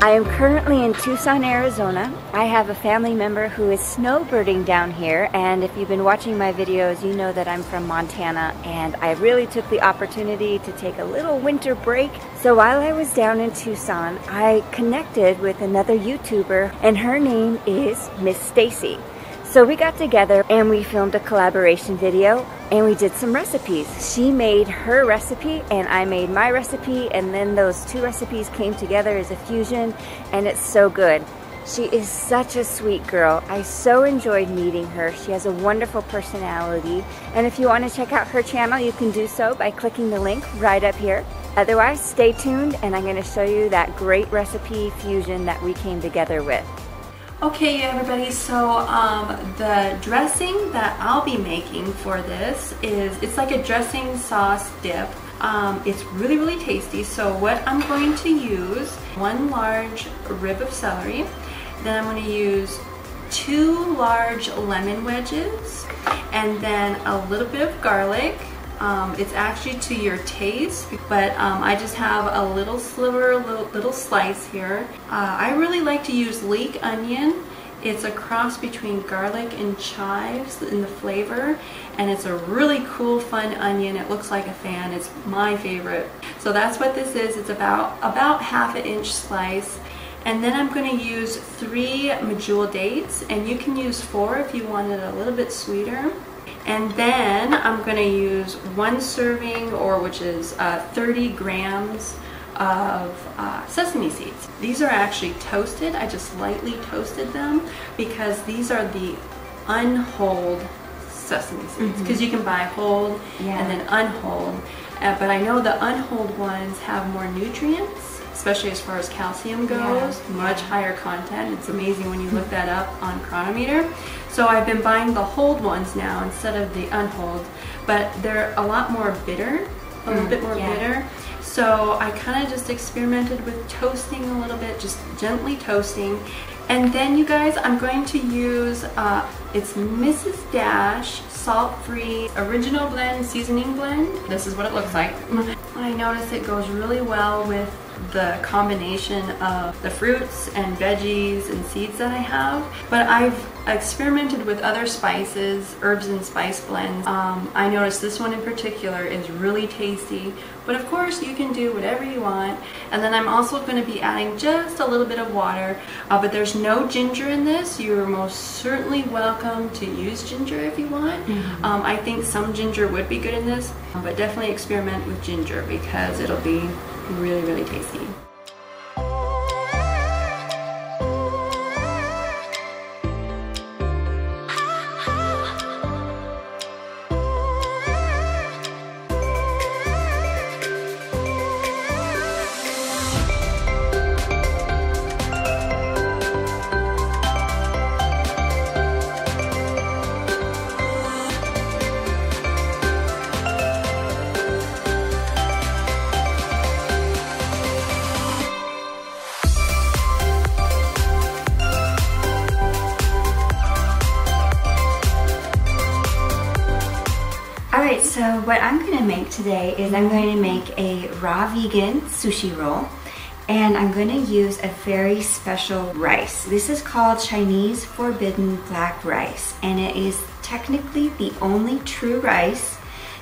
I am currently in Tucson, Arizona. I have a family member who is snowbirding down here, and if you've been watching my videos, you know that I'm from Montana, and I really took the opportunity to take a little winter break. So while I was down in Tucson, I connected with another YouTuber, and her name is Miss Stacy. So we got together and we filmed a collaboration video and we did some recipes. She made her recipe and I made my recipe, and then those two recipes came together as a fusion, and it's so good. She is such a sweet girl. I so enjoyed meeting her. She has a wonderful personality, and if you want to check out her channel, you can do so by clicking the link right up here. Otherwise, stay tuned and I'm going to show you that great recipe fusion that we came together with. Okay everybody, so the dressing that I'll be making for this is, it's like a dressing sauce dip. It's really tasty. So what I'm going to use, 1 large rib of celery, then I'm going to use 2 large lemon wedges, and then a little bit of garlic. It's actually to your taste, but I just have a little sliver, little slice here. I really like to use leek onion. It's a cross between garlic and chives in the flavor, and it's a really cool, fun onion. It looks like a fan. It's my favorite. So that's what this is. It's about 1/2 inch slice. And then I'm going to use 3 Medjool dates, and you can use 4 if you want it a little bit sweeter. And then I'm going to use 1 serving, or which is 30 grams of sesame seeds. These are actually toasted. I just lightly toasted them because these are the unhulled sesame seeds, because you can buy whole and then unhulled. But I know the unhulled ones have more nutrients, especially as far as calcium goes, much higher content. It's amazing when you look that up on Chronometer. So I've been buying the hulled ones now instead of the unhulled, but they're a lot more bitter, a little bit more bitter. So I kind of just experimented with toasting a little bit, just gently toasting. And then you guys, I'm going to use, it's Mrs. Dash salt-free original blend seasoning blend. This is what it looks like. I notice it goes really well with the combination of the fruits and veggies and seeds that I have. But I've experimented with other spices, herbs and spice blends. I noticed this one in particular is really tasty, but of course you can do whatever you want. And then I'm also going to be adding just a little bit of water, but there's no ginger in this. You're most certainly welcome to use ginger if you want. I think some ginger would be good in this, but definitely experiment with ginger because it'll be really tasty. Alright, so what I'm going to make today is I'm going to make a raw vegan sushi roll, and I'm going to use a very special rice. This is called Chinese Forbidden Black Rice, and it is technically the only true rice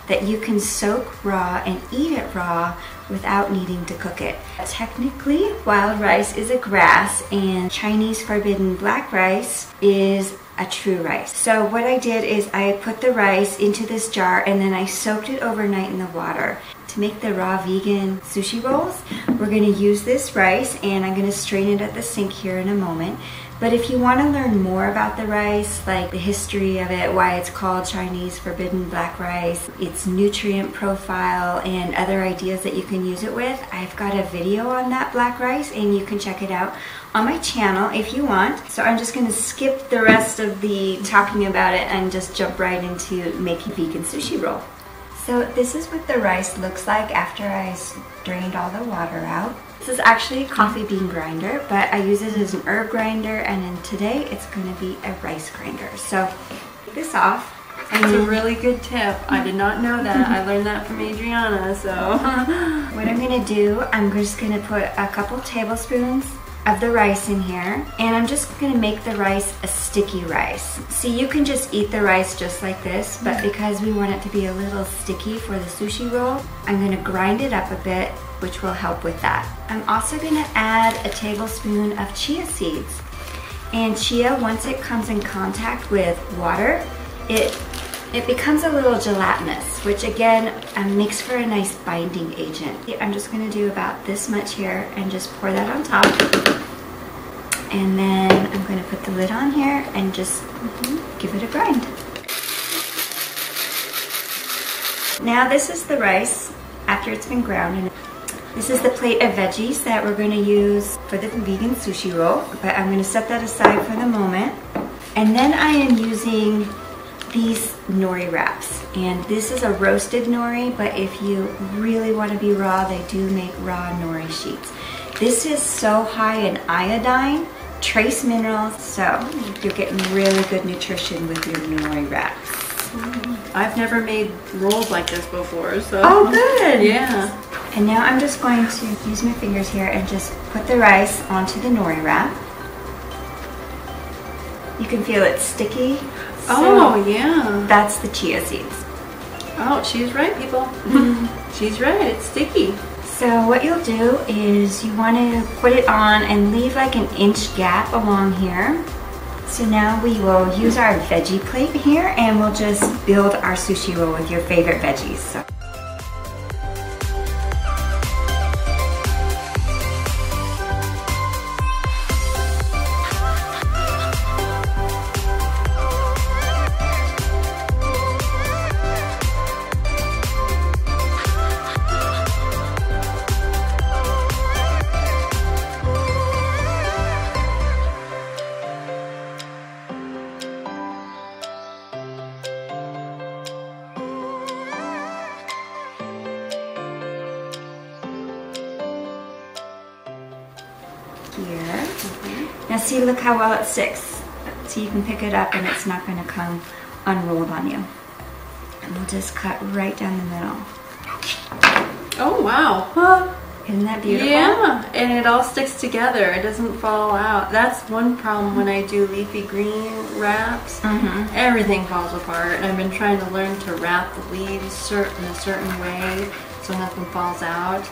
that you can soak raw and eat it raw without needing to cook it. Technically, wild rice is a grass, and Chinese Forbidden Black Rice is a true rice. So what I did is I put the rice into this jar and then I soaked it overnight in the water. To make the raw vegan sushi rolls, we're going to use this rice, and I'm going to strain it at the sink here in a moment. But if you want to learn more about the rice, like the history of it, why it's called Chinese Forbidden Black Rice, its nutrient profile, and other ideas that you can use it with, I've got a video on that black rice, and you can check it out on my channel if you want. So I'm just going to skip the rest of the talking about it and just jump right into making vegan sushi roll. So this is what the rice looks like after I drained all the water out. This is actually a coffee bean grinder, but I use it as an herb grinder, and then today it's going to be a rice grinder. So take this off. That's a really good tip. I did not know that. I learned that from Adriana, so. What I'm going to do, I'm just going to put a couple tablespoons of the rice in here, and I'm just gonna make the rice a sticky rice. See, you can just eat the rice just like this, but because we want it to be a little sticky for the sushi roll, I'm gonna grind it up a bit, which will help with that. I'm also gonna add a tablespoon of chia seeds. And chia, once it comes in contact with water, it becomes a little gelatinous, which again makes for a nice binding agent. I'm just gonna do about this much here and just pour that on top. And then I'm gonna put the lid on here and just give it a grind. Now this is the rice after it's been ground. This is the plate of veggies that we're gonna use for the vegan sushi roll, but I'm gonna set that aside for the moment. And then I am using these nori wraps, and this is a roasted nori, but if you really want to be raw, they do make raw nori sheets. This is so high in iodine, trace minerals, so you're getting really good nutrition with your nori wraps. I've never made rolls like this before, so. Oh, good. Yeah. And now I'm just going to use my fingers here and just put the rice onto the nori wrap. You can feel it sticky. Oh, yeah. That's the chia seeds. Oh, she's right, people. She's right, it's sticky. So what you'll do is you want to put it on and leave like an inch gap along here. So now we will use our veggie plate here and we'll just build our sushi roll with your favorite veggies. So. Here. Now see, look how well it sticks. So you can pick it up and it's not going to come unrolled on you. And we'll just cut right down the middle. Oh, wow. Isn't that beautiful? Yeah, and it all sticks together. It doesn't fall out. That's one problem when I do leafy green wraps. Everything falls apart, and I've been trying to learn to wrap the leaves in a certain way so nothing falls out.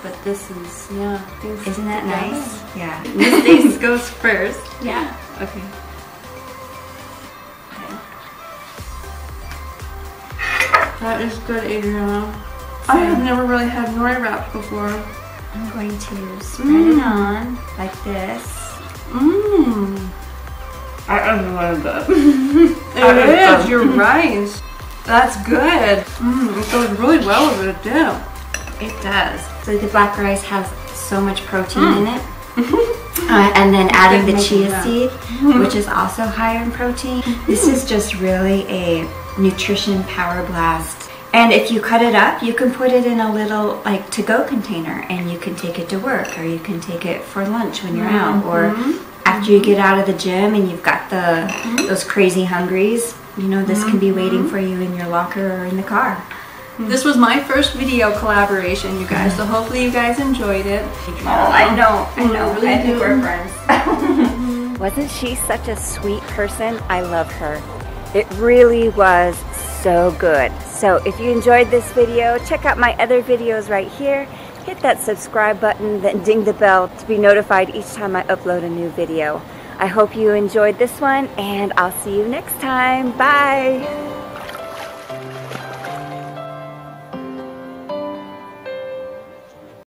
But this is, yeah. Isn't that nice? Yeah. This goes first. Yeah. Okay. That is good, Adriana. So, I have never really had nori wraps before. I'm going to spread it on like this. I love that. It is, you're right. That's good. It goes really well with a dip. It does. So the black rice has so much protein in it. And then adding the chia seed, which is also higher in protein. This is just really a nutrition power blast. And if you cut it up, you can put it in a little like to-go container and you can take it to work, or you can take it for lunch when you're out, or after you get out of the gym and you've got those crazy hungries, you know, this can be waiting for you in your locker or in the car. This was my first video collaboration, you guys, so hopefully you guys enjoyed it. Oh, I know. Really I think do. we're friends. Wasn't she such a sweet person? I love her. It really was so good. So if you enjoyed this video, check out my other videos right here. Hit that subscribe button, then ding the bell to be notified each time I upload a new video. I hope you enjoyed this one, and I'll see you next time. Bye!